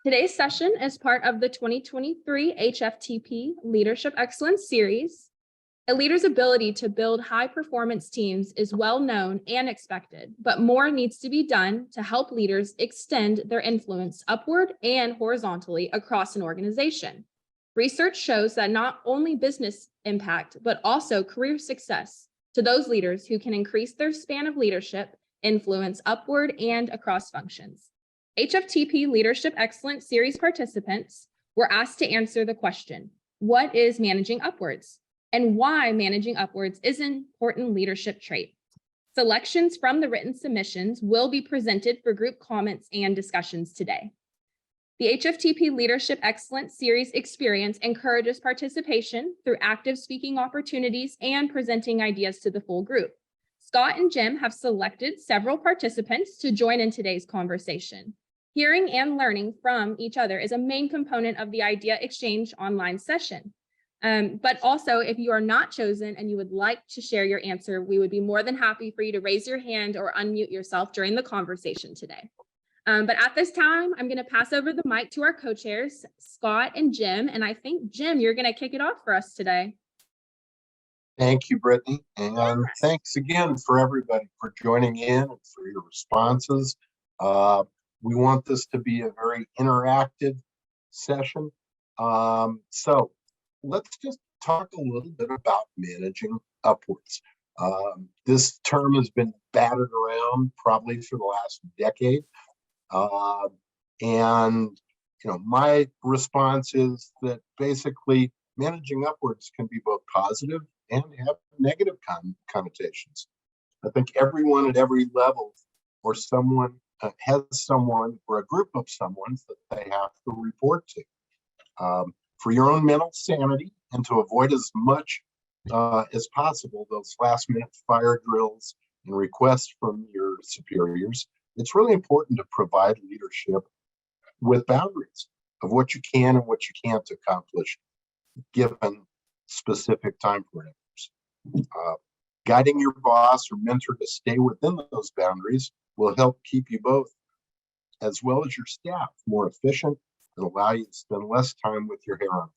Today's session is part of the 2023 HFTP Leadership Excellence Series. A leader's ability to build high-performance teams is well known and expected, but more needs to be done to help leaders extend their influence upward and horizontally across an organization. Research shows that not only business impact, but also career success to those leaders who can increase their span of leadership, influence upward and across functions. HFTP Leadership Excellence Series participants were asked to answer the question, what is managing upwards? And why managing upwards is an important leadership trait. Selections from the written submissions will be presented for group comments and discussions today. The HFTP Leadership Excellence Series experience encourages participation through active speaking opportunities and presenting ideas to the full group. Scott and Jim have selected several participants to join in today's conversation. Hearing and learning from each other is a main component of the idea exchange online session. But also, if you are not chosen and you would like to share your answer, we would be more than happy for you to raise your hand or unmute yourself during the conversation today. But at this time, I'm going to pass over the mic to our co-chairs, Scott and Jim. And I think, Jim, you're going to kick it off for us today. Thank you, Brittany. And thanks again for everybody for joining in and for your responses. We want this to be a very interactive session. So let's just talk a little bit about managing upwards. This term has been battered around probably for the last decade. And my response is that basically managing upwards can be both positive and have negative connotations. I think everyone at every level or someone has someone or a group of someone that they have to report to. For your own mental sanity and to avoid as much as possible those last minute fire drills and requests from your superiors, it's really important to provide leadership with boundaries of what you can and what you can't accomplish given specific time parameters. Guiding your boss or mentor to stay within those boundaries will help keep you both, as well as your staff, more efficient and allow you to spend less time with your hair on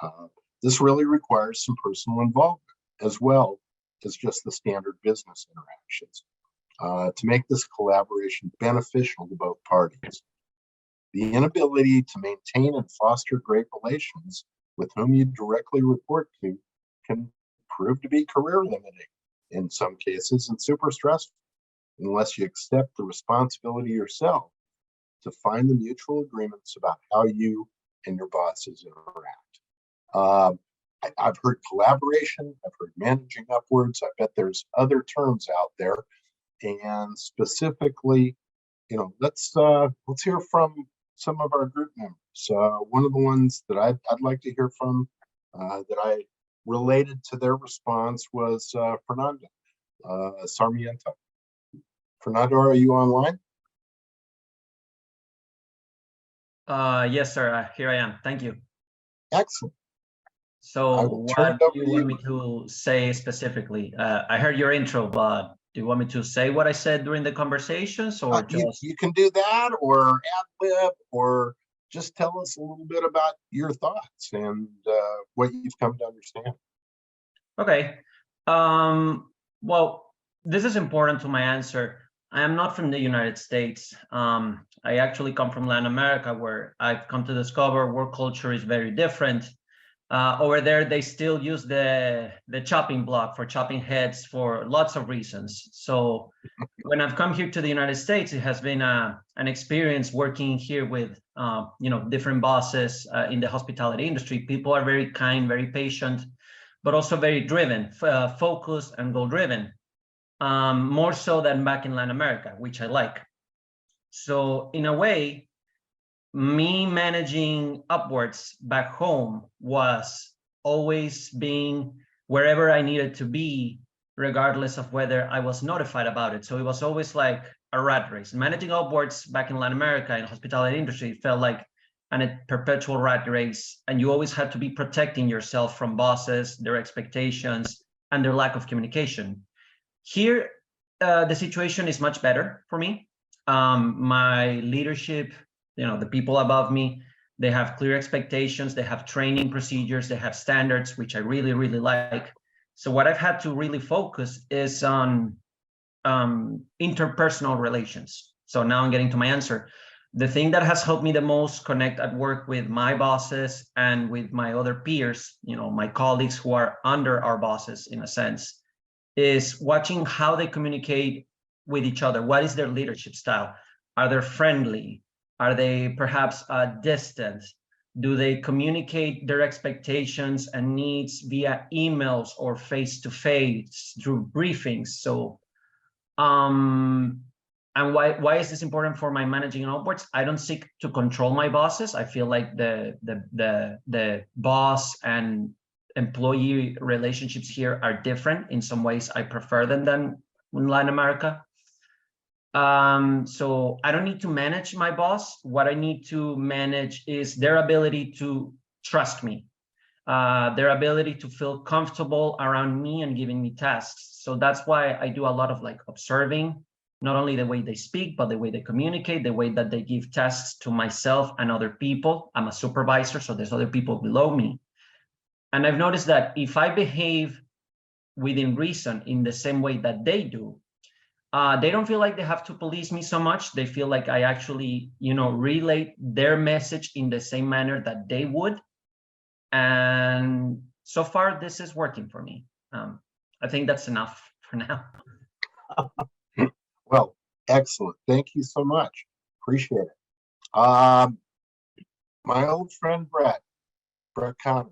fire. This really requires some personal involvement as well as just the standard business interactions to make this collaboration beneficial to both parties. The inability to maintain and foster great relations with whom you directly report to can prove to be career limiting in some cases and super stressful unless you accept the responsibility yourself to find the mutual agreements about how you and your bosses interact. I've heard collaboration, I've heard managing upwards. I bet there's other terms out there. And specifically, let's hear from some of our group members. One of the ones that I'd like to hear from that I related to their response was Fernando Sarmiento. Fernando, are you online? Yes, sir. Here I am. Thank you. Excellent. So what do you want me to say specifically? I heard your intro, but do you want me to say what I said during the conversations, or just... You can do that, or ad-lib, or just tell us a little bit about your thoughts and what you've come to understand. Okay. Well, this is important to my answer. I am not from the United States. I actually come from Latin America, where I've come to discover work culture is very different. Over there, they still use the chopping block for chopping heads for lots of reasons. So when I've come here to the United States, it has been an experience working here with different bosses in the hospitality industry. People are very kind, very patient, but also very driven, focused and goal-driven. More so than back in Latin America, which I like. So in a way, me managing upwards back home was always being wherever I needed to be, regardless of whether I was notified about it. So it was always like a rat race. Managing upwards back in Latin America in the hospitality industry felt like a perpetual rat race, and you always had to be protecting yourself from bosses, their expectations, and their lack of communication. Here, the situation is much better for me. My leadership the people above me, they have clear expectations, they have training procedures, they have standards, which I really, really like. So what I've had to really focus is on interpersonal relations. So now I'm getting to my answer. The thing that has helped me the most connect at work with my bosses and with my other peers, my colleagues who are under our bosses in a sense, is watching how they communicate with each other. What is their leadership style? Are they friendly? Are they perhaps distant? Do they communicate their expectations and needs via emails or face-to-face through briefings? So, and why is this important for my managing upwards? I don't seek to control my bosses. I feel like the boss and employee relationships here are different. In some ways, I prefer them than in Latin America. So I don't need to manage my boss. What I need to manage is their ability to trust me, their ability to feel comfortable around me and giving me tasks. So that's why I do a lot of observing, not only the way they speak, but the way they communicate, the way that they give tasks to myself and other people. I'm a supervisor, so there's other people below me. And I've noticed that if I behave within reason in the same way that they do, they don't feel like they have to police me so much. They feel like I actually, relate their message in the same manner that they would. And so far, this is working for me. I think that's enough for now. Well, excellent. Thank you so much. Appreciate it. My old friend, Brett Connor.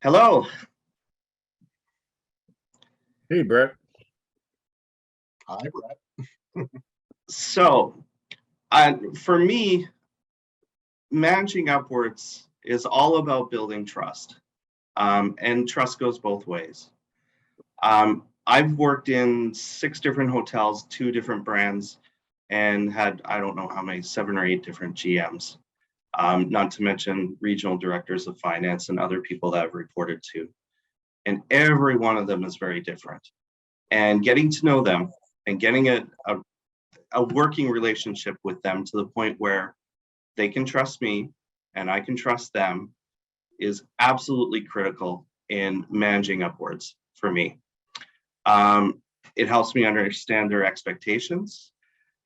Hello. Hey, Brett. Hi, Brett. So, for me, managing upwards is all about building trust. And trust goes both ways. I've worked in 6 different hotels, 2 different brands, and had, I don't know how many, 7 or 8 different GMs, not to mention regional directors of finance and other people that I've reported to. And every one of them is very different. And getting to know them and getting a working relationship with them to the point where they can trust me and I can trust them is absolutely critical in managing upwards for me. It helps me understand their expectations.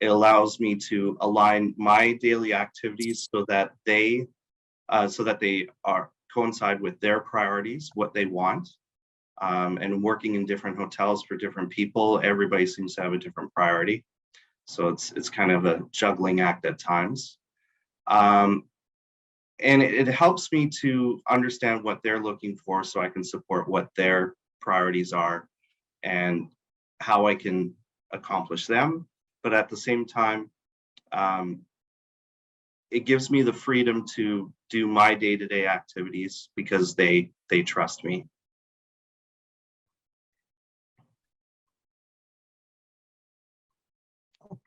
It allows me to align my daily activities so that they are coincide with their priorities, what they want. And working in different hotels for different people, everybody seems to have a different priority. So it's kind of a juggling act at times. And it helps me to understand what they're looking for so I can support what their priorities are and how I can accomplish them. But at the same time, it gives me the freedom to do my day-to-day activities because they trust me.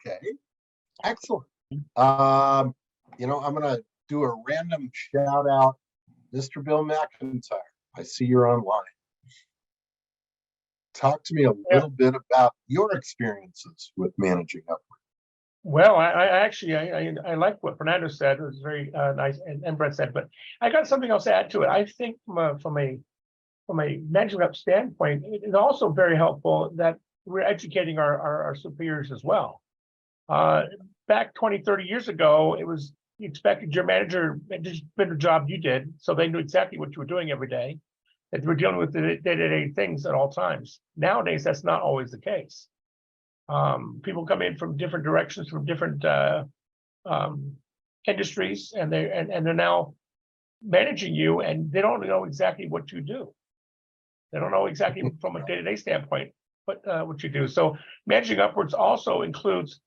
Okay, excellent. I'm gonna do a random shout out, Mr. Bill McIntyre. I see you're online. Talk to me a little bit about your experiences with managing upward. Well, I actually I like what Fernando said. It was very nice, and Brett said. But I got something else to add to it. I think from a management up standpoint, it is also very helpful that we're educating our superiors as well. Back 20, 30 years ago, it was you expected your manager to just did the job you did, so they knew exactly what you were doing every day, that you were dealing with the day-to-day things at all times. Nowadays, that's not always the case. People come in from different directions, from different industries, and they're now managing you, and they don't know exactly what you do. They don't know exactly from a day-to-day standpoint what you do. So managing upwards also includes,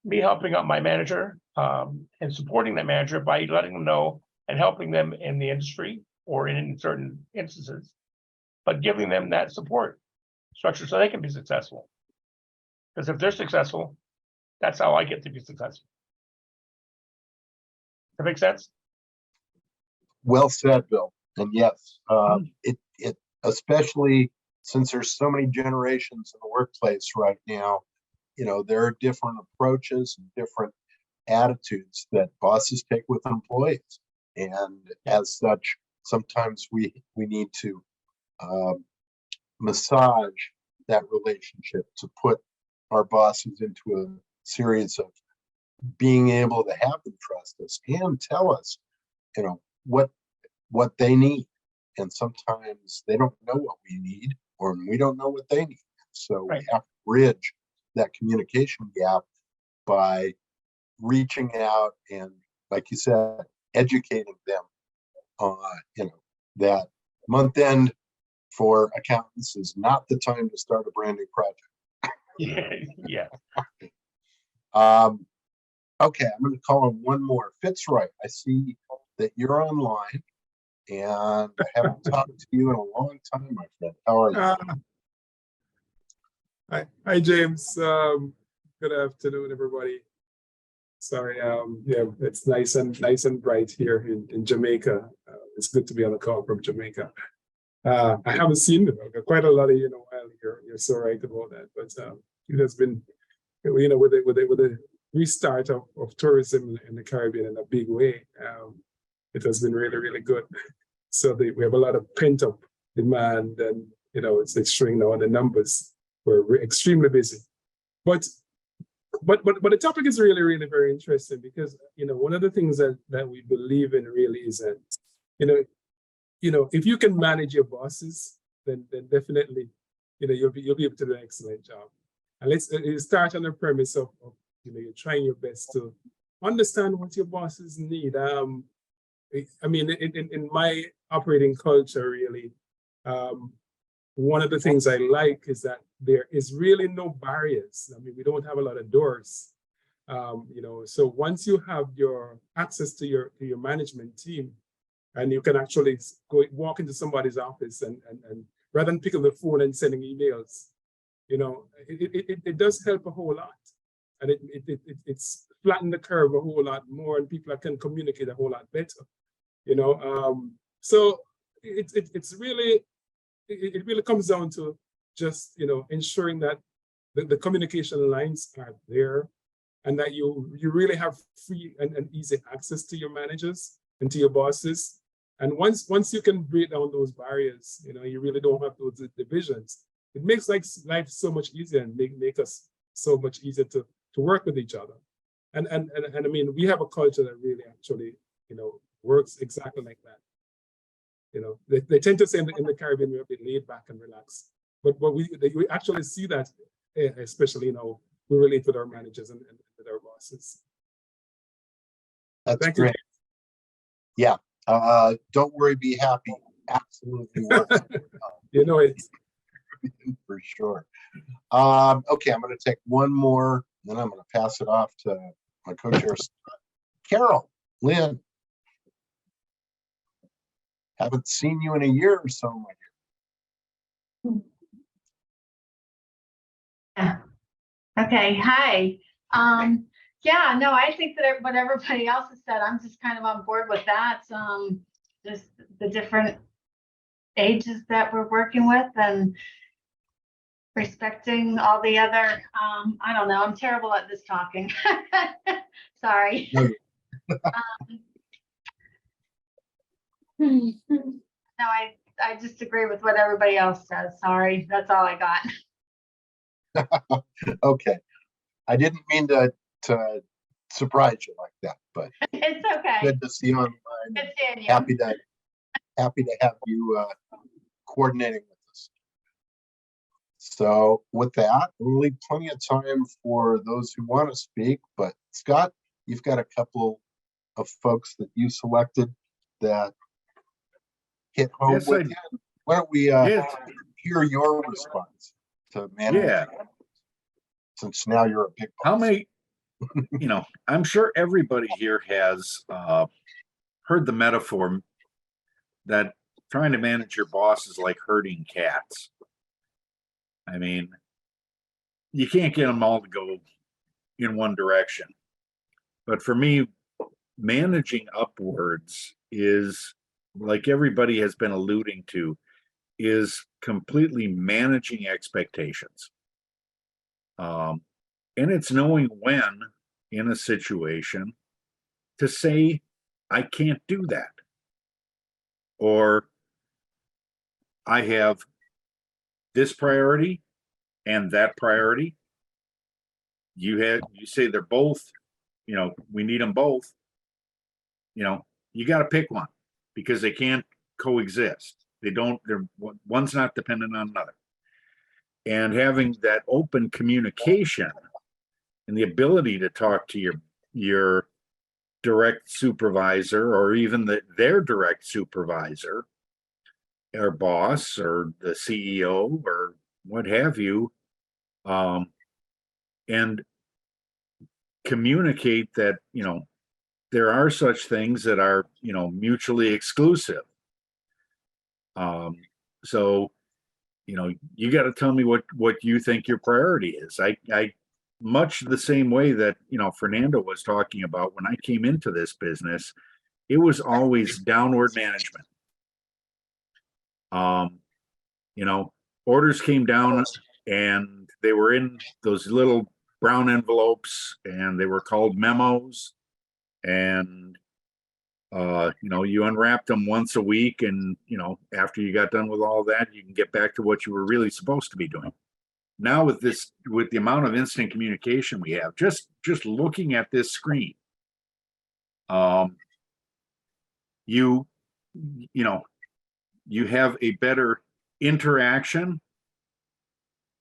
me helping out my manager and supporting that manager by letting them know and helping them in the industry or in certain instances, but giving them that support structure so they can be successful. Because if they're successful, that's how I get to be successful. That make sense? Well said, Bill. And yes, it especially since there's so many generations in the workplace right now, there are different approaches and different attitudes that bosses take with employees. And as such, sometimes we need to massage that relationship to put our bosses into a series of being able to have them trust us and tell us, what they need. And sometimes they don't know what we need, or we don't know what they need. So Right. we have to bridge that communication gap by reaching out and, like you said, educating them on, that month end for accountants is not the time to start a brand new project. Yeah. Okay, I'm going to call on one more. Fitzroy, I see that you're online, and I haven't talked to you in a long time, my friend. How are you? Hi, James. Good afternoon, everybody. Sorry, yeah, it's nice and bright here in Jamaica. It's good to be on the call from Jamaica. I haven't seen quite a lot of while you're so right about that, but it has been, with the restart of tourism in the Caribbean in a big way. It has been really, really good. So we have a lot of pent up demand, and it's showing now on the numbers. We're extremely busy, but the topic is really, really very interesting because one of the things that we believe in really is that if you can manage your bosses, then definitely you'll be able to do an excellent job. And let's start on the premise of you're trying your best to understand what your bosses need. I mean, in my operating culture, really, one of the things I like is that there is really no barriers. I mean, we don't have a lot of doors. So once you have your access to your management team, and you can actually walk into somebody's office and rather than pick up the phone and sending emails, it does help a whole lot, and it's flattened the curve a whole lot more, and people can communicate a whole lot better. So it's really, it really comes down to just ensuring that the communication lines are there, and that you really have free and easy access to your managers and to your bosses. And once you can break down those barriers, you really don't have those divisions. It makes life so much easier and make us so much easier to work with each other. And I mean, we have a culture that really actually works exactly like that. They tend to say in the Caribbean we're a bit laid back and relaxed, but we actually see that, especially we relate with our managers and with our bosses. That's Thank great. Yeah. Don't worry, be happy. Absolutely works. It. For sure. Okay, I'm going to take one more, then I'm going to pass it off to my co-chair, Carol, Lynn. Haven't seen you in a year or so, my dear. Yeah. Okay. Hi. Yeah, no, I think that what everybody else has said, I'm just kind of on board with that. Just the different ages that we're working with and respecting all the other, I don't know, I'm terrible at this talking. Sorry. No. No, I just agree with what everybody else says. Sorry, that's all I got. Okay. I didn't mean to surprise you like that, but It's okay. good to see you online. Good seeing you. Happy to have you coordinating with us. So with that, we'll leave plenty of time for those who want to speak. But Scott, you've got a couple of folks that you selected that hit home Yes, with you. Why don't we Yes. hear your response to managing? Yeah. Since now you're a big boss. How many, I'm sure everybody here has heard the metaphor that trying to manage your boss is like herding cats. I mean, you can't get them all to go in one direction. But for me, managing upwards is, like everybody has been alluding to, is completely managing expectations. And it's knowing when in a situation to say, I can't do that. Or I have this priority and that priority. You say they're both, we need them both. You got to pick one because they can't coexist. One's not dependent on another. And having that open communication and the ability to talk to your direct supervisor or even their direct supervisor or boss or the CEO or what have you, and communicate that, there are such things that are, mutually exclusive. So, you got to tell me what you think your priority is. I much the same way that, Fernando was talking about when I came into this business, it was always downward management. Orders came down and they were in those little brown envelopes and they were called memos. And, you unwrapped them once a week and, after you got done with all that, you can get back to what you were really supposed to be doing. Now with the amount of instant communication we have, just looking at this screen, you have a better interaction,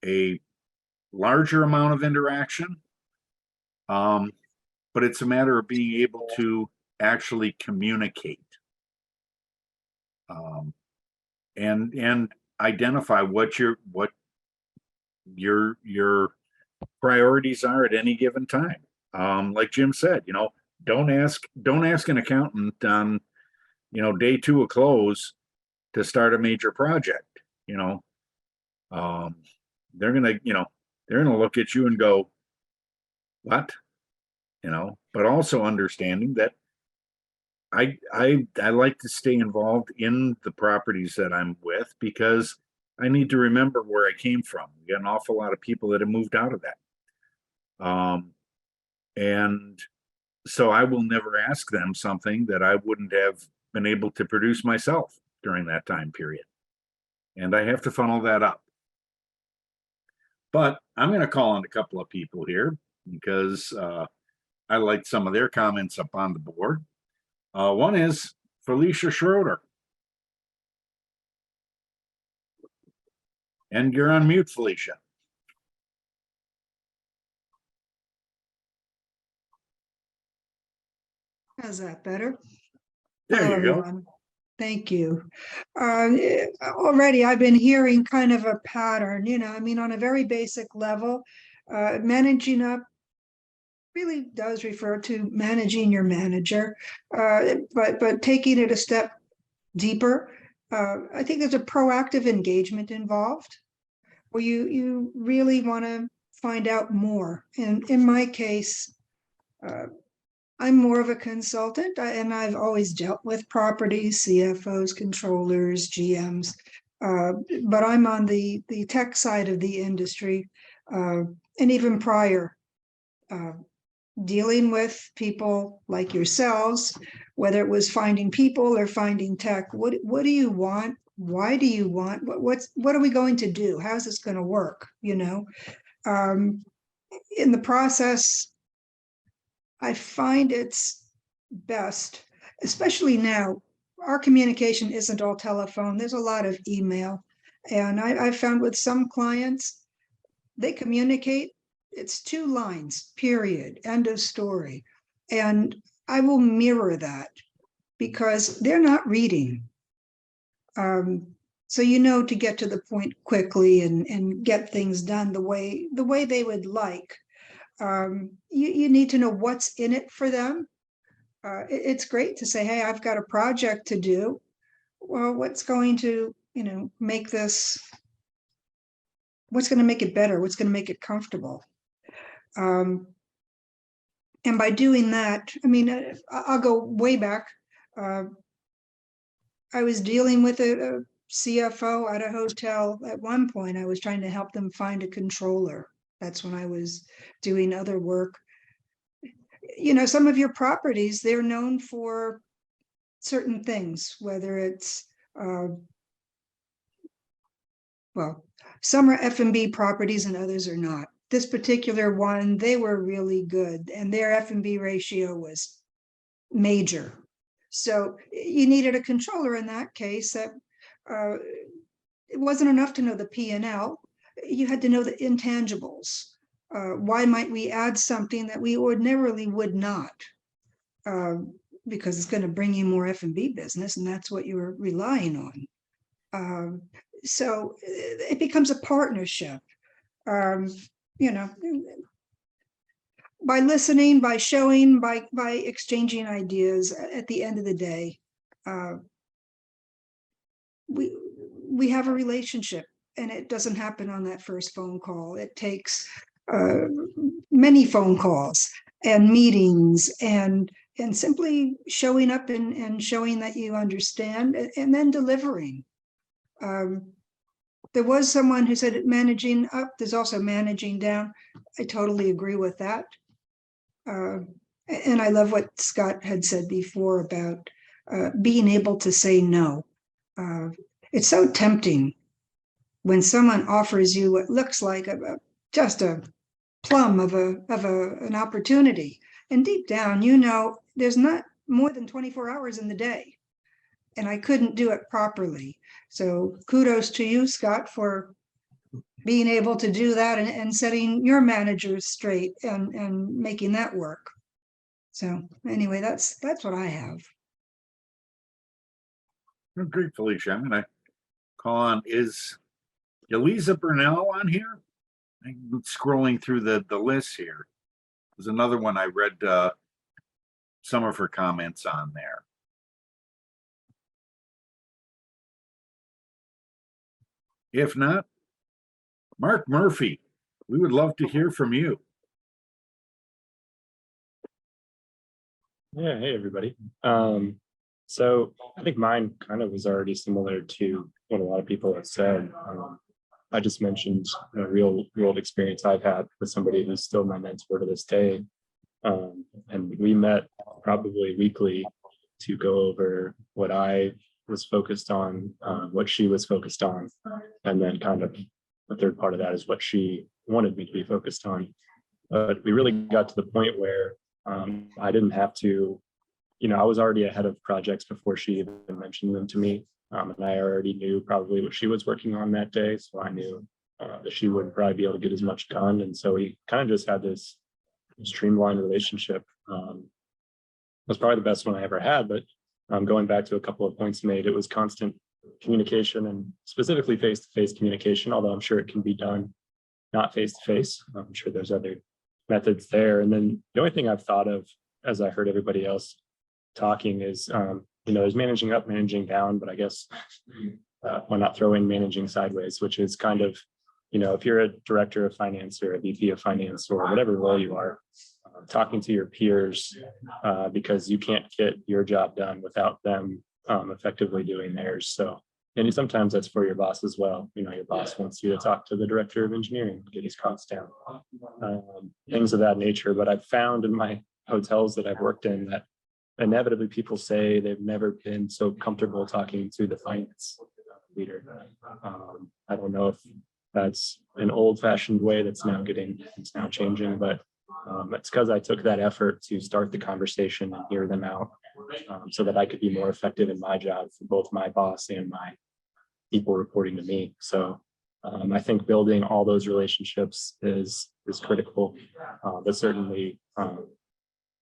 a larger amount of interaction, but it's a matter of being able to actually communicate and identify what your priorities are at any given time. Like Jim said, don't ask an accountant on day 2 of close to start a major project. They're gonna look at you and go, what? But also understanding that I like to stay involved in the properties that I'm with because I need to remember where I came from. We got an awful lot of people that have moved out of that. And so I will never ask them something that I wouldn't have been able to produce myself during that time period. And I have to funnel that up. But I'm going to call on a couple of people here because I liked some of their comments up on the board. One is Felicia Schroeder. And you're on mute, Felicia. How's that better? There Hello, you go. everyone. Thank you. Already I've been hearing kind of a pattern, on a very basic level, managing up really does refer to managing your manager, but taking it a step deeper. I think there's a proactive engagement involved where you really want to find out more. And in my case, I'm more of a consultant, and I've always dealt with properties, CFOs, controllers, GMs, but I'm on the tech side of the industry, and even prior, dealing with people like yourselves, whether it was finding people or finding tech. What do you want? Why do you want? What are we going to do? How's this going to work? In the process, I find it's best, especially now, our communication isn't all telephone. There's a lot of email. And I found with some clients, they communicate, it's 2 lines, period, end of story. And I will mirror that because they're not reading. So to get to the point quickly and get things done the way they would like. You need to know what's in it for them. It's great to say, hey, I've got a project to do. Well, what's going to, make this, what's going to make it better? What's going to make it comfortable? And by doing that, I'll go way back. I was dealing with a CFO at a hotel. At one point, I was trying to help them find a controller. That's when I was doing other work. You know, some of your properties, they're known for certain things, whether it's, well, some are F&B properties and others are not. This particular one, they were really good and their F&B ratio was major. So you needed a controller in that case. That it wasn't enough to know the P&L. You had to know the intangibles. Why might we add something that we ordinarily would not? Because it's going to bring you more F&B business, and that's what you're relying on. So it becomes a partnership. You know, by listening, by showing, by exchanging ideas. At the end of the day, we have a relationship, and it doesn't happen on that first phone call. It takes many phone calls and meetings and simply showing up and showing that you understand, and then delivering. There was someone who said managing up, there's also managing down. I totally agree with that. And I love what Scott had said before about being able to say no. It's so tempting when someone offers you what looks like just a plum of an opportunity. And deep down, you know, there's not more than 24 hours in the day. And I couldn't do it properly. So kudos to you, Scott, for being able to do that and setting your managers straight and making that work. So anyway, that's what I have. Great, Felicia. I'm gonna call on, is Eliza Burnell on here? I'm scrolling through the list here. There's another one I read some of her comments on there. If not, Mark Murphy, we would love to hear from you. Yeah, hey everybody. So I think mine kind of was already similar to what a lot of people have said. I just mentioned a real world experience I've had with somebody who's still my mentor to this day. And we met probably weekly to go over what I was focused on, what she was focused on, and then kind of the third part of that is what she wanted me to be focused on. But we really got to the point where I didn't have to, you know, I was already ahead of projects before she even mentioned them to me. And I already knew probably what she was working on that day. So I knew that she wouldn't probably be able to get as much done. And so we kind of just had this streamlined relationship. It was probably the best one I ever had, but going back to a couple of points made, it was constant communication and specifically face-to-face communication, although I'm sure it can be done not face-to-face. I'm sure there's other methods there. And then the only thing I've thought of as I heard everybody else talking is, you know, there's managing up, managing down, but I guess why not throw in managing sideways, which is kind of, you know, if you're a director of finance or a VP of finance or whatever role you are, talking to your peers because you can't get your job done without them effectively doing theirs. So, and sometimes that's for your boss as well. You know, your boss wants you to talk to the director of engineering, get his costs down, things of that nature. But I've found in my hotels that I've worked in that inevitably people say they've never been so comfortable talking to the finance leader. I don't know if that's an old-fashioned way it's now changing, but it's because I took that effort to start the conversation and hear them out so that I could be more effective in my job for both my boss and my people reporting to me. So I think building all those relationships is critical, but certainly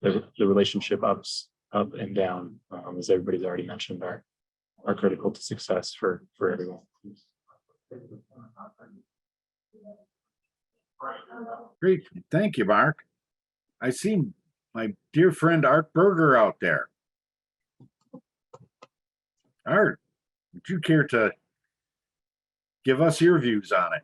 the relationship up and down, as everybody's already mentioned, are critical to success for everyone. Great, thank you, Mark. I see my dear friend Art Berger out there. Art, would you care to give us your views on it?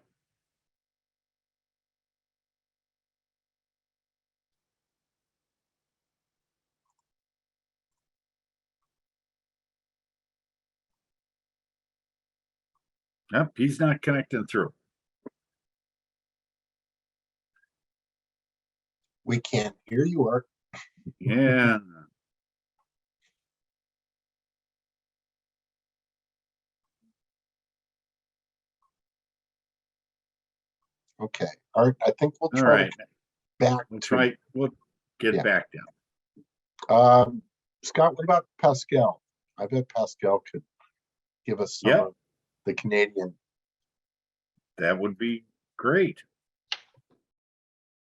Yep, he's not connecting through. We can't hear you, Art. Yeah. Okay, Art, I think we'll All try right. to back We'll to. try. We'll get Yeah. back down. Scott, what about Pascal? I bet Pascal could give us some Yep. of the Canadian. That would be great.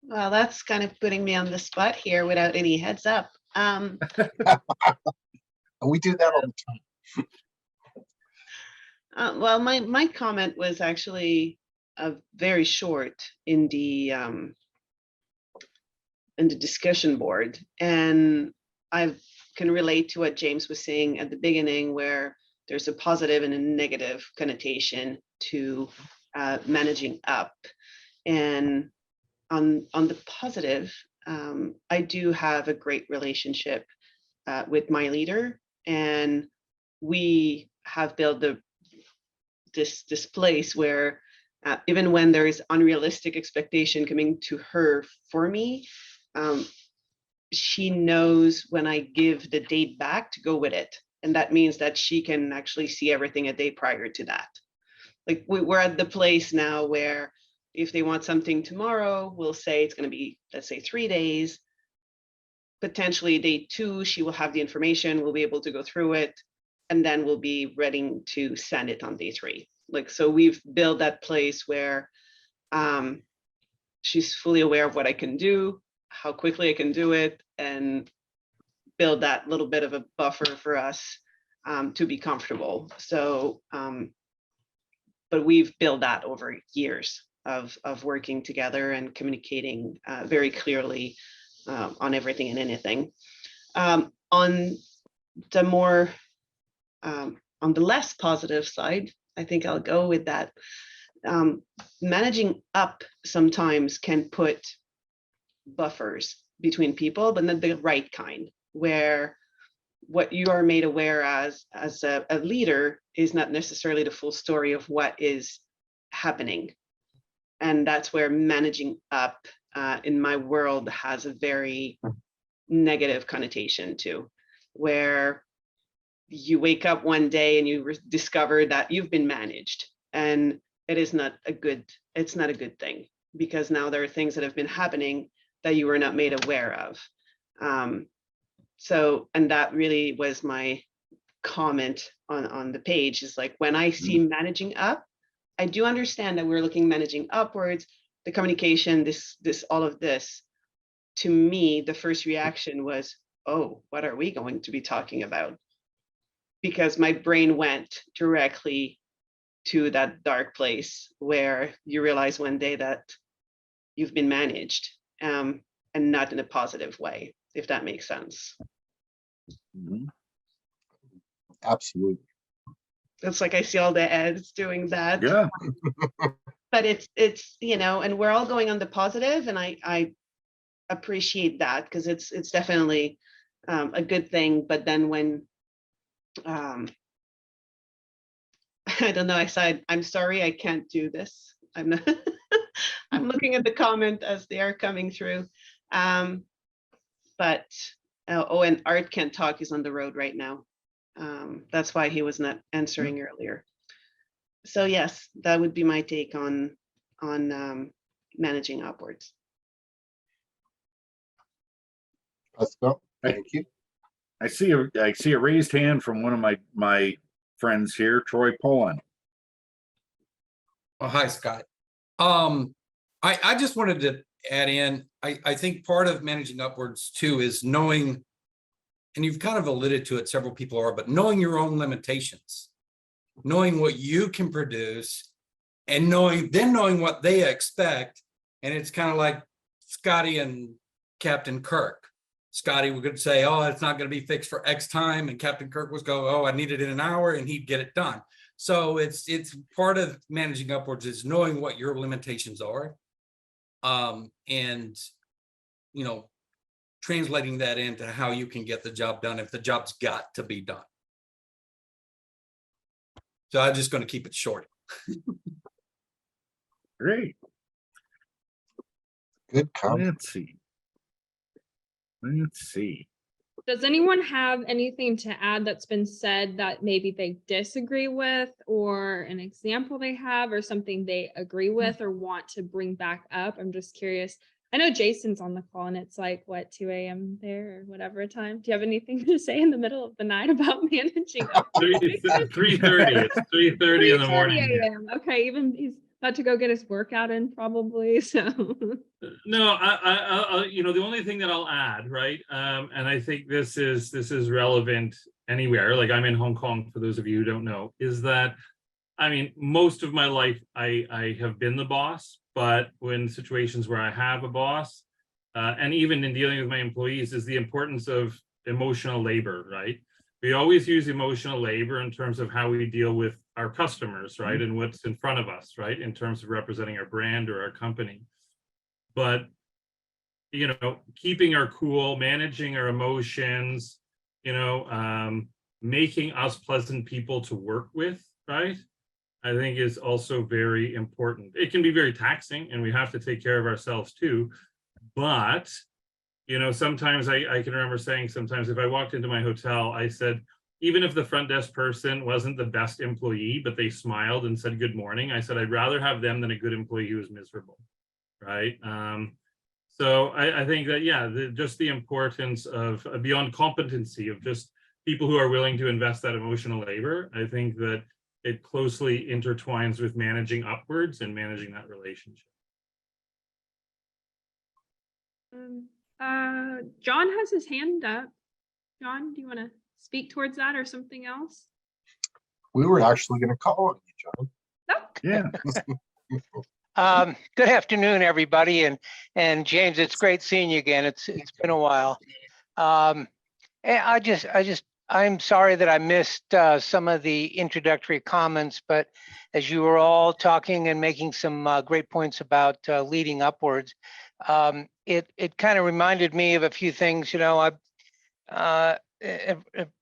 Well, that's kind of putting me on the spot here without any heads up. We do that all the time. Well, my comment was actually very short in the discussion board, and I can relate to what James was saying at the beginning, where there's a positive and a negative connotation to managing up. And on the positive, I do have a great relationship with my leader, and we have built this place where even when there is unrealistic expectation coming to her for me, she knows when I give the date back to go with it. And that means that she can actually see everything a day prior to that. Like we're at the place now where if they want something tomorrow, we'll say it's going to be, let's say 3 days. Potentially day 2, she will have the information, we'll be able to go through it, and then we'll be ready to send it on day 3. Like, so we've built that place where she's fully aware of what I can do, how quickly I can do it, and build that little bit of a buffer for us to be comfortable. So, but we've built that over years of working together and communicating very clearly on everything and anything. On the more, on the less positive side, I think I'll go with that. Managing up sometimes can put buffers between people, but not the right kind, where what you are made aware as a leader is not necessarily the full story of what is happening. And that's where managing up in my world has a very negative connotation to, where you wake up one day and you discover that you've been managed, and it is not a good, it's not a good thing, because now there are things that have been happening that you were not made aware of. So, and that really was my comment on the page, is like, when I see managing up, I do understand that we're looking managing upwards, the communication, this, all of this. To me, the first reaction was, oh, what are we going to be talking about? Because my brain went directly to that dark place where you realize one day that you've been managed, and not in a positive way, if that makes sense. Absolutely. It's like I see all the ads doing that. Yeah. But it's you know, and we're all going on the positive, and I appreciate that, because it's definitely a good thing. But then when I don't know, I said, I'm sorry, I can't do this. I'm not I'm looking at the comment as they are coming through. But oh, and Art can't talk, he's on the road right now. That's why he was not answering earlier. So yes, that would be my take on managing upwards. Pascal, thank you. I see a raised hand from one of my friends here, Troy Poland. Oh, hi, Scott. I just wanted to add in, I think part of managing upwards too is knowing, and you've kind of alluded to it, several people are, but knowing your own limitations, knowing what you can produce, and knowing what they expect. And it's kind of like Scotty and Captain Kirk. Scotty would say, oh, it's not going to be fixed for X time. And Captain Kirk was go, oh, I need it in an hour, and he'd get it done. So it's part of managing upwards is knowing what your limitations are. And, you know, translating that into how you can get the job done if the job's got to be done. So I'm just going to keep it short. Great. Good comment. Let's see. Let's see. Does anyone have anything to add that's been said that maybe they disagree with, or an example they have, or something they agree with or want to bring back up? I'm just curious. I know Jason's on the call and it's like, what, 2 a.m. there or whatever time. Do you have anything to say in the middle of the night about managing? 3:30. It's 3:30 in the 3:30 morning. a.m. Okay, even he's about to go get his workout in probably, so. No, the only thing that I'll add, right, and I think this is relevant anywhere. Like, I'm in Hong Kong, for those of you who don't know, is that, I mean, most of my life I have been the boss, but when situations where I have a boss, and even in dealing with my employees, is the importance of emotional labor, right? We always use emotional labor in terms of how we deal with our customers, right? And what's in front of us, right? In terms of representing our brand or our company. But, keeping our cool, managing our emotions, making us pleasant people to work with, right? I think is also very important. It can be very taxing and we have to take care of ourselves too. But, sometimes I can remember saying sometimes if I walked into my hotel, I said, even if the front desk person wasn't the best employee, but they smiled and said good morning, I said, I'd rather have them than a good employee who was miserable, right? So I think that, yeah, just the importance of beyond competency of just people who are willing to invest that emotional labor. I think that it closely intertwines with managing upwards and managing that relationship. John has his hand up. John, do you want to speak towards that or something else? We were actually going to call on you, John. Yeah. Good afternoon, everybody, and James, it's great seeing you again. It's been a while. And I'm sorry that I missed some of the introductory comments, but as you were all talking and making some great points about leading upwards, it kind of reminded me of a few things.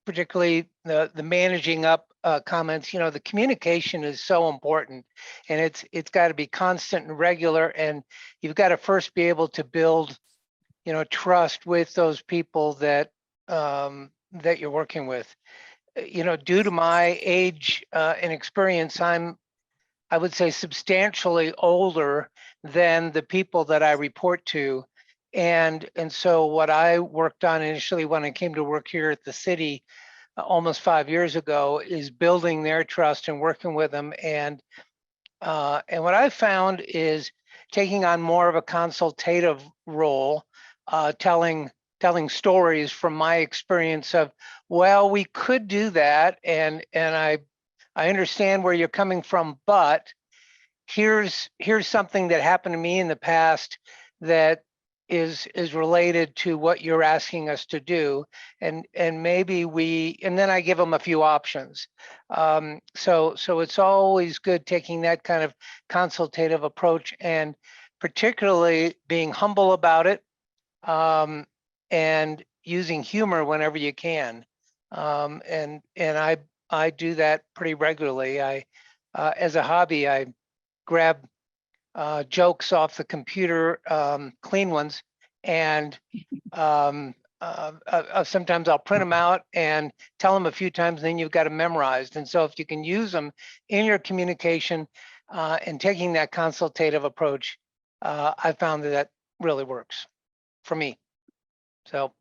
Particularly the managing up comments. The communication is so important, and it's got to be constant and regular, and you've got to first be able to build trust with those people that that you're working with. Due to my age and experience, I would say substantially older than the people that I report to. And so what I worked on initially when I came to work here at the city almost 5 years ago is building their trust and working with them. And what I found is taking on more of a consultative role, telling stories from my experience of, well, we could do that, and I understand where you're coming from, but here's something that happened to me in the past that is related to what you're asking us to do, and maybe and then I give them a few options. So it's always good taking that kind of consultative approach, and particularly being humble about it, and using humor whenever you can. And I do that pretty regularly. As a hobby, I grab jokes off the computer, clean ones, and sometimes I'll print them out and tell them a few times, and then you've got them memorized. And so if you can use them in your communication and taking that consultative approach, I found that really works for me. So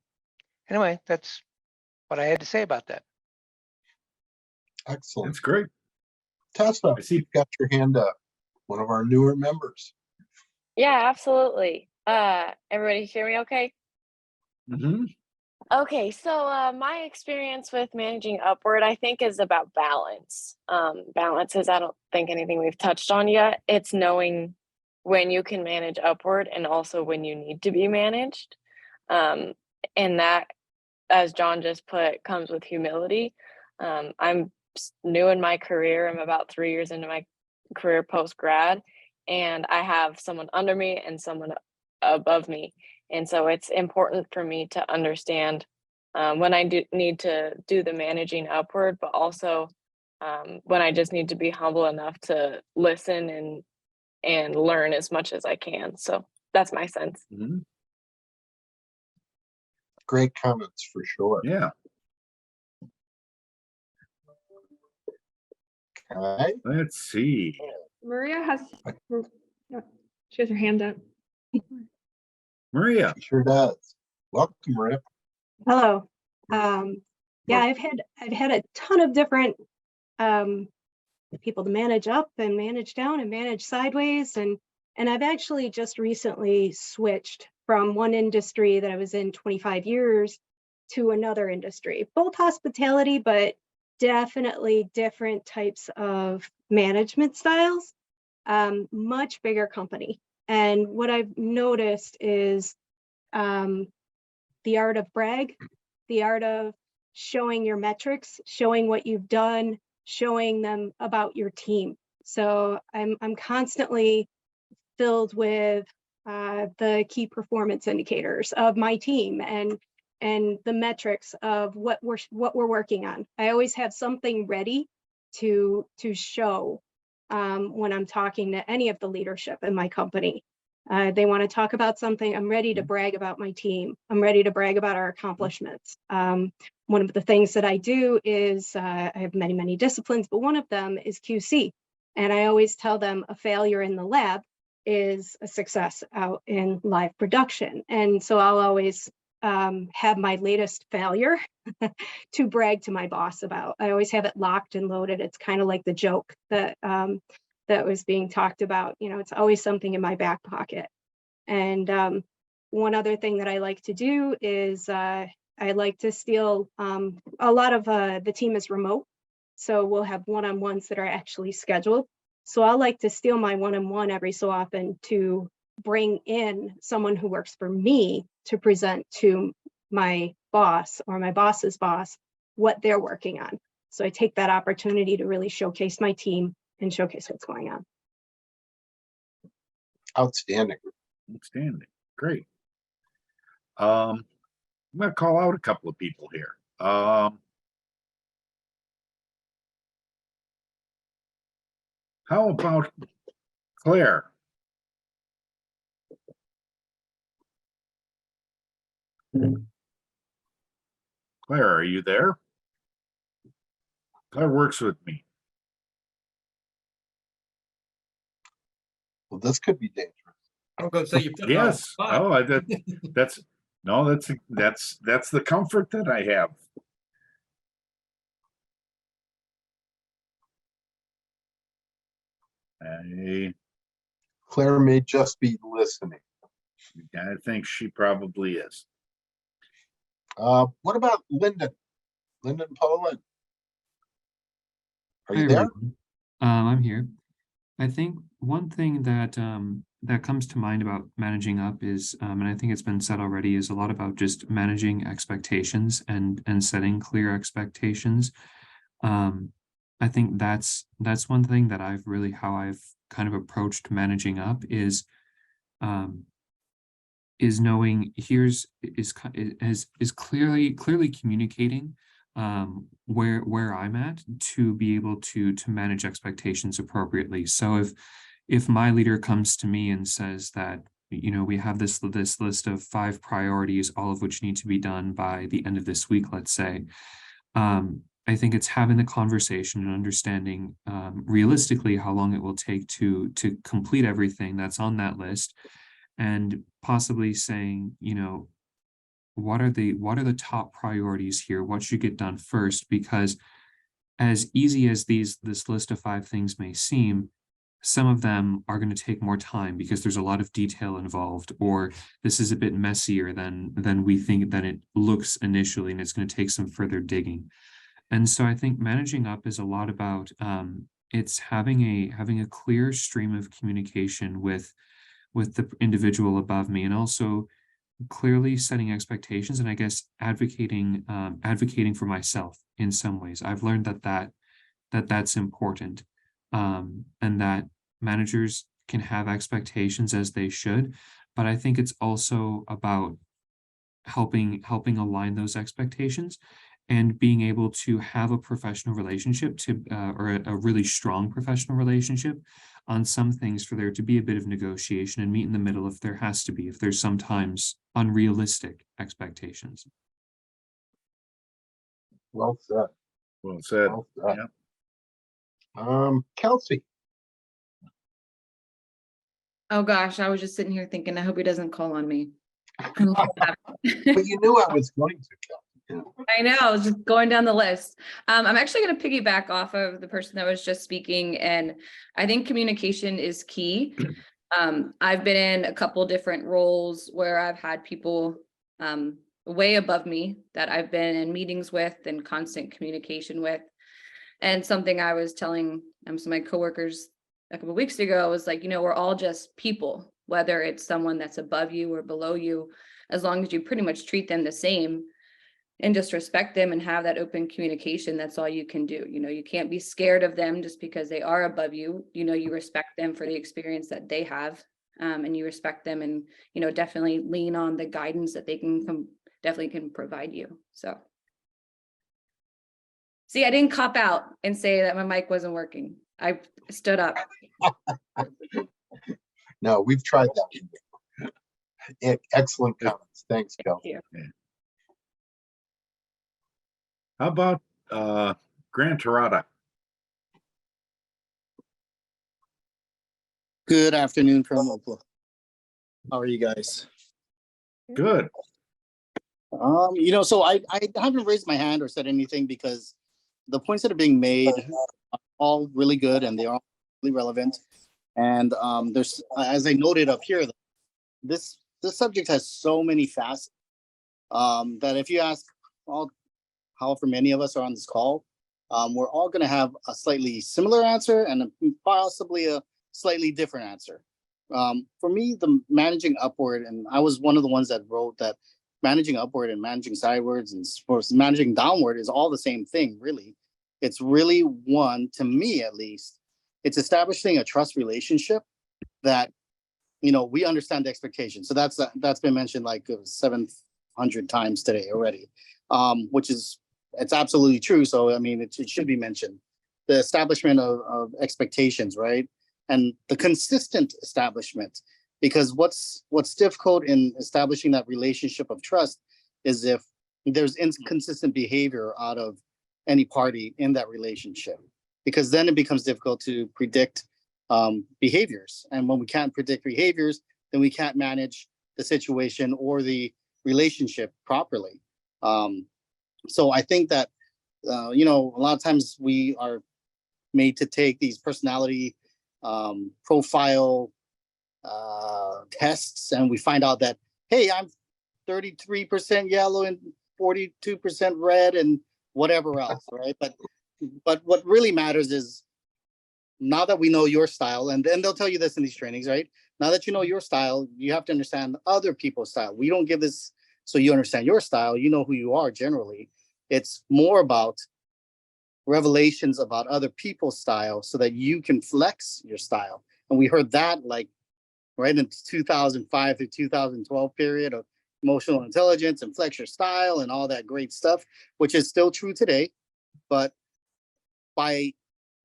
anyway, that's what I had to say about that. Excellent. That's great. Tessa, I see. you've got your hand up. One of our newer members. Yeah, absolutely. Everybody hear me okay? Mm-hmm. Okay, so my experience with managing upward, I think, is about balance. Balance is, I don't think, anything we've touched on yet. It's knowing when you can manage upward and also when you need to be managed. And that, as John just put, comes with humility. I'm new in my career. I'm about 3 years into my career post-grad, and I have someone under me and someone above me. And so it's important for me to understand when I do need to do the managing upward, but also when I just need to be humble enough to listen and learn as much as I can. So that's my sense. Mhm. Great comments for sure. Yeah, Okay. let's see. Maria has, she has her hand up. Maria, She sure does. Welcome, Maria. Hello. Yeah, I've had a ton of different people to manage up and manage down and manage sideways, and I've actually just recently switched from one industry that I was in 25 years to another industry, both hospitality, but definitely different types of management styles, much bigger company. And what I've noticed is the art of brag, the art of showing your metrics, showing what you've done, showing them about your team. So I'm constantly filled with the key performance indicators of my team and the metrics of what we're working on. I always have something ready to show when I'm talking to any of the leadership in my company. They want to talk about something, I'm ready to brag about my team. I'm ready to brag about our accomplishments. One of the things that I do is I have many, many disciplines, but one of them is QC. And I always tell them a failure in the lab is a success out in live production. And so I'll always have my latest failure to brag to my boss about. I always have it locked and loaded. It's kind of like the joke that that was being talked about. You know, it's always something in my back pocket. And one other thing that I like to do is I like to steal, a lot of the team is remote. So we'll have one-on-ones that are actually scheduled. So I like to steal my one-on-one every so often to bring in someone who works for me to present to my boss or my boss's boss what they're working on. So I take that opportunity to really showcase my team and showcase what's going on. Outstanding. outstanding, great. I'm gonna call out a couple of people here. How about Claire? Claire, are you there? Claire works with me. Well, this could be dangerous. I'm gonna say you put me on the Yes. spot. Oh, that's the comfort that I have. Claire may just be listening. I think she probably is. What about Lyndon? Lyndon Poland? Are Hi, you there? everyone. I'm here. I think one thing that that comes to mind about managing up is, and I think it's been said already, is a lot about just managing expectations and setting clear expectations. I think that's one thing that how I've kind of approached managing up is knowing is clearly communicating where I'm at to be able to manage expectations appropriately. So if my leader comes to me and says that, you know, we have this list of 5 priorities, all of which need to be done by the end of this week, let's say, I think it's having the conversation and understanding realistically how long it will take to complete everything that's on that list, and possibly saying, you know, what are the top priorities here? What should get done first? Because as easy as this list of 5 things may seem, some of them are going to take more time because there's a lot of detail involved, or this is a bit messier than we think that it looks initially, and it's going to take some further digging. And so I think managing up is a lot about it's having a clear stream of communication with the individual above me, and also clearly setting expectations, and I guess advocating for myself in some ways. I've learned that's important, and that managers can have expectations as they should, but I think it's also about helping align those expectations and being able to have a professional relationship or a really strong professional relationship on some things, for there to be a bit of negotiation and meet in the middle if there has to be, if there's sometimes unrealistic expectations. Well said. Well said. Well said. Yeah. Kelsey. Oh gosh, I was just sitting here thinking, I hope he doesn't call on me. But you knew I was going to, Kelsey. I know, I was just going down the list. I'm actually going to piggyback off of the person that was just speaking, and I think communication is key. I've been in a couple different roles where I've had people way above me that I've been in meetings with and constant communication with. And something I was telling some of my coworkers a couple of weeks ago was like, we're all just people, whether it's someone that's above you or below you, as long as you pretty much treat them the same and just respect them and have that open communication, that's all you can do. You can't be scared of them just because they are above you. You respect them for the experience that they have, and you respect them, and definitely lean on the guidance that they definitely can provide you. So see, I didn't cop out and say that my mic wasn't working. I stood up. No, we've tried that. Excellent comments. Thanks, Kelsey. How about Grant Terada? Good afternoon from Oklahoma. How are you guys? Good. So I haven't raised my hand or said anything because the points that are being made are all really good and they are really relevant. And there's, as I noted up here, this subject has so many facets that if you ask however many of us are on this call, we're all going to have a slightly similar answer and possibly a slightly different answer. For me, the managing upward, and I was one of the ones that wrote that managing upward and managing sidewards and managing downward is all the same thing, really. It's really one, to me at least, it's establishing a trust relationship that, we understand the expectations. So that's been mentioned like 700 times today already, which is, it's absolutely true. So, I mean, it should be mentioned. The establishment of expectations, right? And the consistent establishment, because what's difficult in establishing that relationship of trust is if there's inconsistent behavior out of any party in that relationship, because then it becomes difficult to predict behaviors. And when we can't predict behaviors, then we can't manage the situation or the relationship properly. So I think that, a lot of times we are made to take these personality profile tests, and we find out that, hey, I'm 33% yellow and 42% red and whatever else, right? But what really matters is, now that we know your style, and then they'll tell you this in these trainings, right? Now that you know your style, you have to understand other people's style. We don't give this so you understand your style, you know who you are generally. It's more about revelations about other people's style so that you can flex your style. And we heard that like right in 2005 through 2012 period of emotional intelligence and flex your style and all that great stuff, which is still true today. But by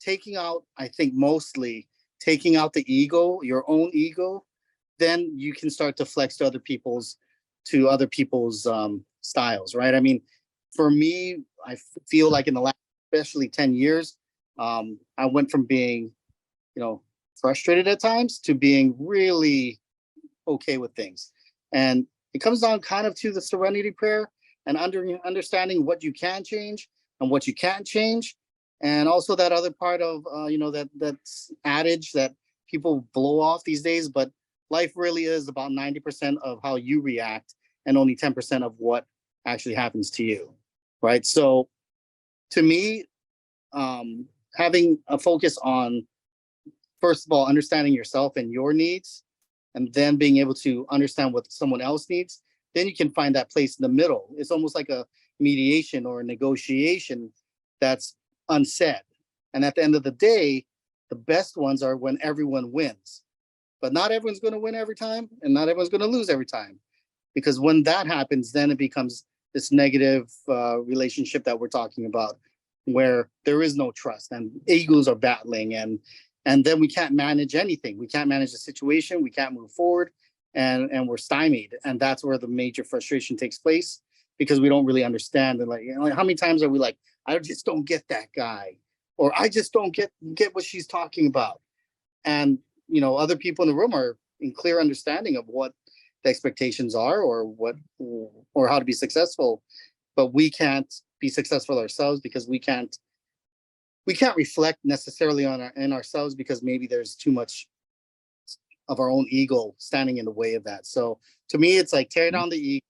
taking out, I think mostly taking out the ego, your own ego, then you can start to flex to other people's styles, right? I mean, for me, I feel like in the last, especially 10 years, I went from being, frustrated at times to being really okay with things. And it comes down kind of to the serenity prayer and understanding what you can change and what you can't change. And also that other part of, that's adage that people blow off these days, but life really is about 90% of how you react and only 10% of what actually happens to you, right? So to me, having a focus on, first of all, understanding yourself and your needs, and then being able to understand what someone else needs, then you can find that place in the middle. It's almost like a mediation or a negotiation that's unsaid. And at the end of the day, the best ones are when everyone wins. But not everyone's going to win every time, and not everyone's going to lose every time. Because when that happens, then it becomes this negative relationship that we're talking about, where there is no trust and egos are battling, and then we can't manage anything. We can't manage the situation. We can't move forward, and we're stymied. And that's where the major frustration takes place, because we don't really understand. And like, you know, like how many times are we like, I just don't get that guy, or I just don't get what she's talking about. And you know, other people in the room are in clear understanding of what the expectations are, or how to be successful, but we can't be successful ourselves because we can't reflect necessarily in ourselves, because maybe there's too much of our own ego standing in the way of that. So to me, it's like tear down the ego,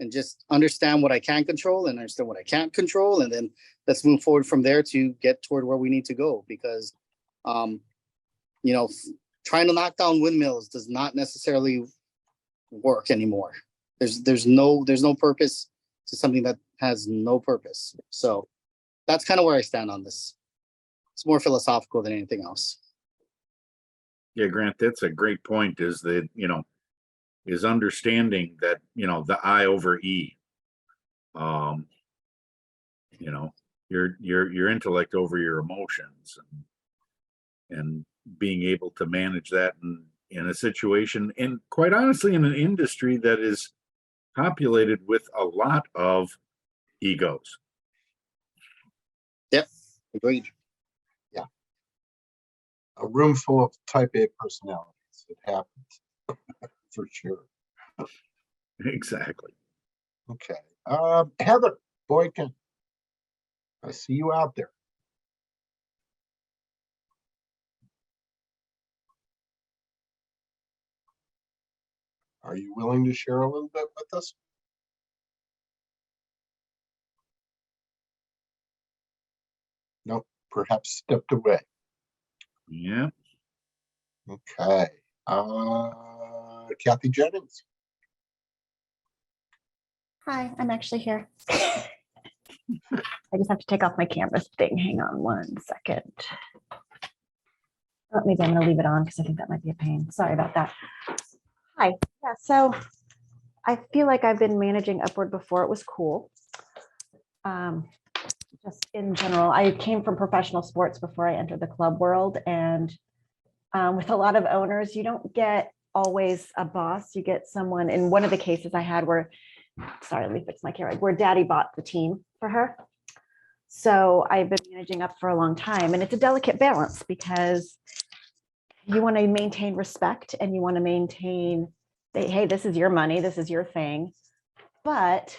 just understand what I can control and understand what I can't control, and then let's move forward from there to get toward where we need to go. Because you know, trying to knock down windmills does not necessarily work anymore. There's no purpose to something that has no purpose. So that's kind of where I stand on this. It's more philosophical than anything else. Yeah, Grant, that's a great point, is that, you know, is understanding that, you know, the I over E, you know, your intellect over your emotions, and being able to manage that in a situation, and quite honestly, in an industry that is populated with a lot of egos. Yep, agreed. Yeah. A room full of type A personalities. It happens for sure. Exactly. Okay. Heather Boykin, I see you out there. Are you willing to share a little bit with us? No, perhaps stepped away. Yeah. Okay. Kathy Jennings. Hi, I'm actually here. I just have to take off my camera thing. Hang on 1 second. Oh, maybe I'm going to leave it on because I think that might be a pain. Sorry about that. Hi. Yeah, so I feel like I've been managing Upward before it was cool. Just in general, I came from professional sports before I entered the club world, and with a lot of owners, you don't get always a boss. You get someone. In one of the cases I had where, sorry, let me fix my camera, where daddy bought the team for her. So I've been managing up for a long time, and it's a delicate balance because you want to maintain respect and you want to maintain, hey, this is your money, this is your thing, but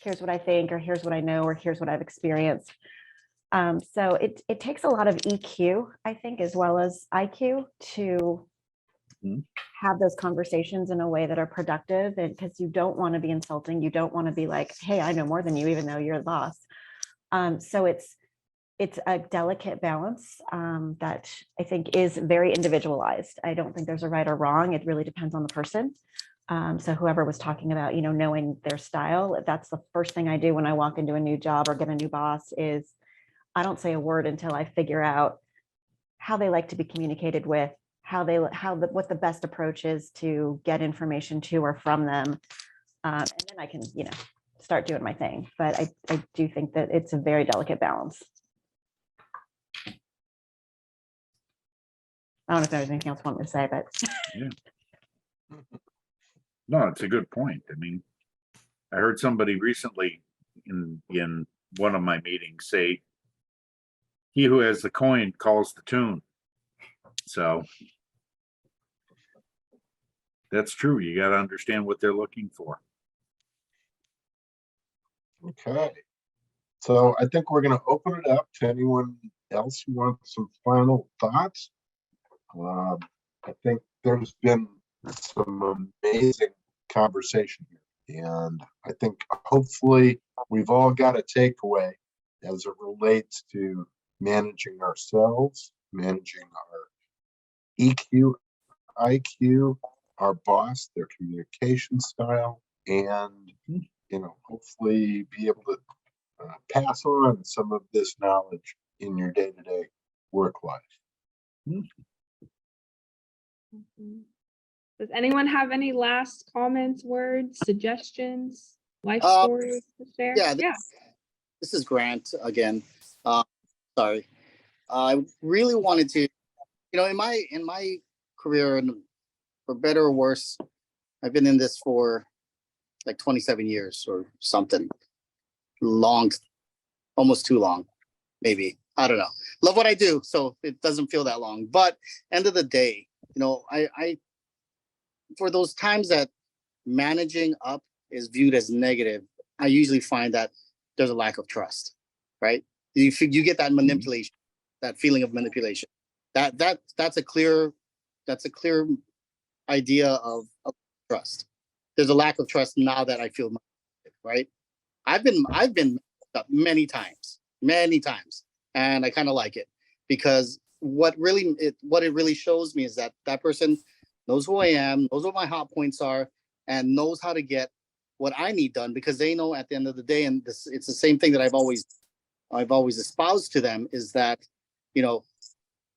here's what I think, or here's what I know, or here's what I've experienced. So it takes a lot of EQ, I think, as well as IQ to have those conversations in a way that are productive, and because you don't want to be insulting, you don't want to be like, hey, I know more than you, even though you're the boss. So it's a delicate balance that I think is very individualized. I don't think there's a right or wrong. It really depends on the person. So whoever was talking about, you know, knowing their style, that's the first thing I do when I walk into a new job or get a new boss is I don't say a word until I figure out how they like to be communicated with, what the best approach is to get information to or from them. And then I can, you know, start doing my thing. But I do think that it's a very delicate balance. I don't know if there's anything else I want to say, but yeah. No, it's a good point. I mean, I heard somebody recently in one of my meetings say, he who has the coin calls the tune. So that's true. You got to understand what they're looking for. Okay. So I think we're going to open it up to anyone else who wants some final thoughts. I think there's been some amazing conversation here, and I think hopefully we've all got a takeaway as it relates to managing ourselves, managing our EQ, IQ, our boss, their communication style, and you know, hopefully be able to pass on some of this knowledge in your day-to-day work life. Does anyone have any last comments, words, suggestions? Life Uh, stories to share? yeah, Yeah. this is Grant again. Sorry. I really wanted to, in my career, and for better or worse, I've been in this for like 27 years or something. Long, almost too long, maybe. I don't know. Love what I do, so it doesn't feel that long. But end of the day, I for those times that managing up is viewed as negative, I usually find that there's a lack of trust, right? You get that manipulation, that feeling of manipulation. That's a clear idea of trust. There's a lack of trust now that I feel, right? I've been up many times, and I kind of like it because what it really shows me is that that person knows who I am, knows what my hot points are, and knows how to get what I need done because they know at the end of the day, and it's the same thing that I've always espoused to them is that,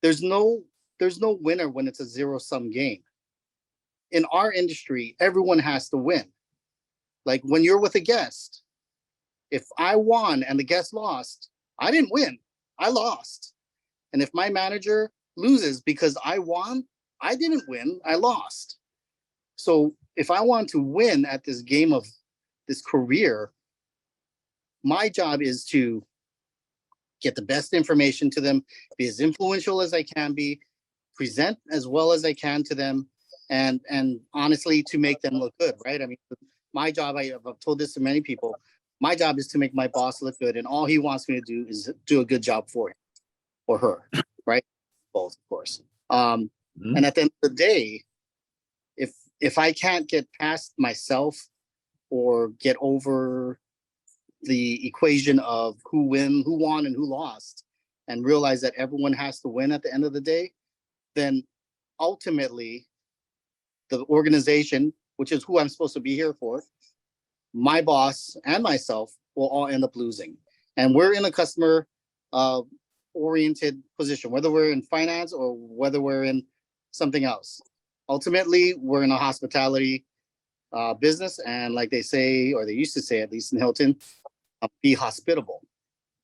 there's no winner when it's a zero-sum game. In our industry, everyone has to win. Like when you're with a guest, if I won and the guest lost, I didn't win, I lost. And if my manager loses because I won, I didn't win, I lost. So if I want to win at this game of this career, my job is to get the best information to them, be as influential as I can be, present as well as I can to them, and honestly to make them look good, right? I mean, my job, I've told this to many people, my job is to make my boss look good, and all he wants me to do is do a good job for him or her, right? Both, of course. And at the end of the day, if I can't get past myself or get over the equation of who won and who lost, and realize that everyone has to win at the end of the day, then ultimately the organization, which is who I'm supposed to be here for, my boss and myself will all end up losing. And we're in a customer oriented position, whether we're in finance or whether we're in something else. Ultimately, we're in a hospitality business, and like they say, or they used to say, at least in Hilton, be hospitable,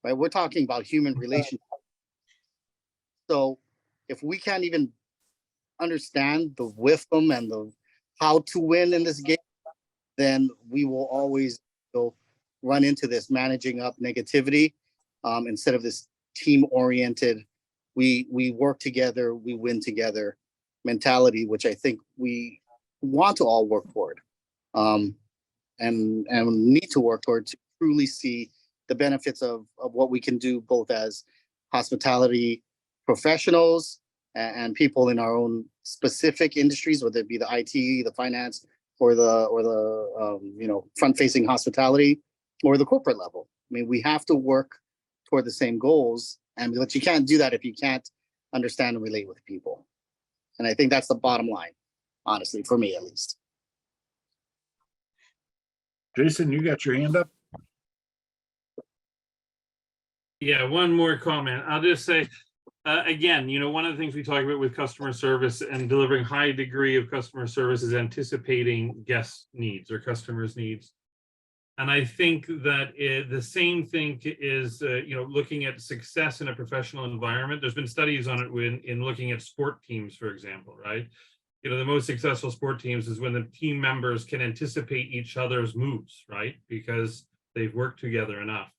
right? We're talking about human relationships. So if we can't even understand the wisdom and the how to win in this game, then we will always run into this managing up negativity instead of this team oriented, we work together, we win together mentality, which I think we want to all work toward and need to work toward to truly see the benefits of what we can do both as hospitality professionals and people in our own specific industries, whether it be the IT, the finance, or the front-facing hospitality, or the corporate level. I mean, we have to work toward the same goals, but you can't do that if you can't understand and relate with people. And I think that's the bottom line, honestly, for me at least. Jason, you got your hand up? Yeah, one more comment. I'll just say, again, one of the things we talk about with customer service and delivering high degree of customer service is anticipating guest needs or customers' needs. And I think that the same thing is, looking at success in a professional environment. There's been studies on it in looking at sport teams, for example, right? The most successful sport teams is when the team members can anticipate each other's moves, right? Because they've worked together enough.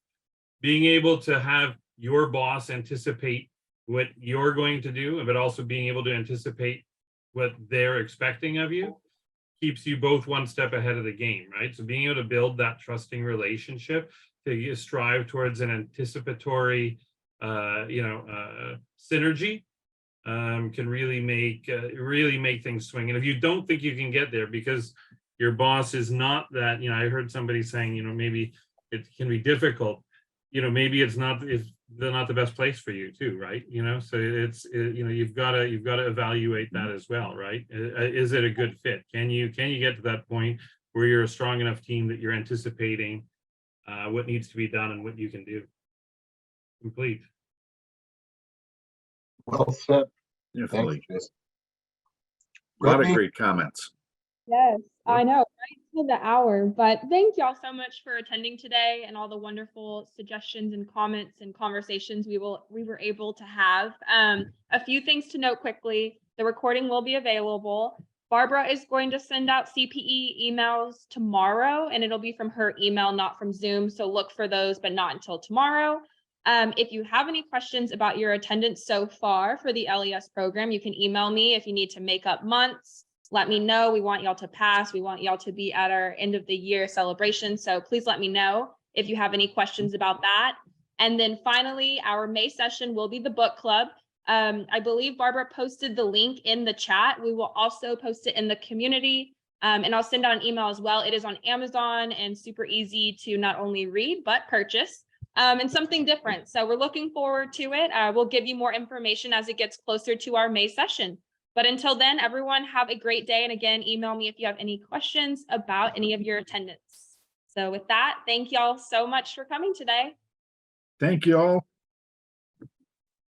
Being able to have your boss anticipate what you're going to do, but also being able to anticipate what they're expecting of you keeps you both one step ahead of the game, right? So being able to build that trusting relationship to strive towards an anticipatory, synergy can really make things swing. And if you don't think you can get there because your boss is not that, I heard somebody saying, maybe it can be difficult. Maybe they're not the best place for you too, right? So you've got to evaluate that as well, right? Is it a good fit? Can you get to that point where you're a strong enough team that you're anticipating what needs to be done and what you can do? Complete. Well said. Definitely. Thanks, A lot of Brittany? great comments. Yes. I know, right to the hour, but thank y'all so much for attending today and all the wonderful suggestions and comments and conversations we were able to have. A few things to note quickly. The recording will be available. Barbara is going to send out CPE emails tomorrow, and it'll be from her email, not from Zoom. So look for those, but not until tomorrow. If you have any questions about your attendance so far for the LES program, you can email me if you need to make up months. Let me know. We want y'all to pass. We want y'all to be at our end of the year celebration. So please let me know if you have any questions about that. And then finally, our May session will be the book club. I believe Barbara posted the link in the chat. We will also post it in the community, and I'll send out an email as well. It is on Amazon and super easy to not only read, but purchase, and something different. So we're looking forward to it. We'll give you more information as it gets closer to our May session. But until then, everyone have a great day. And again, email me if you have any questions about any of your attendance. So with that, thank y'all so much for coming today. Thank you all.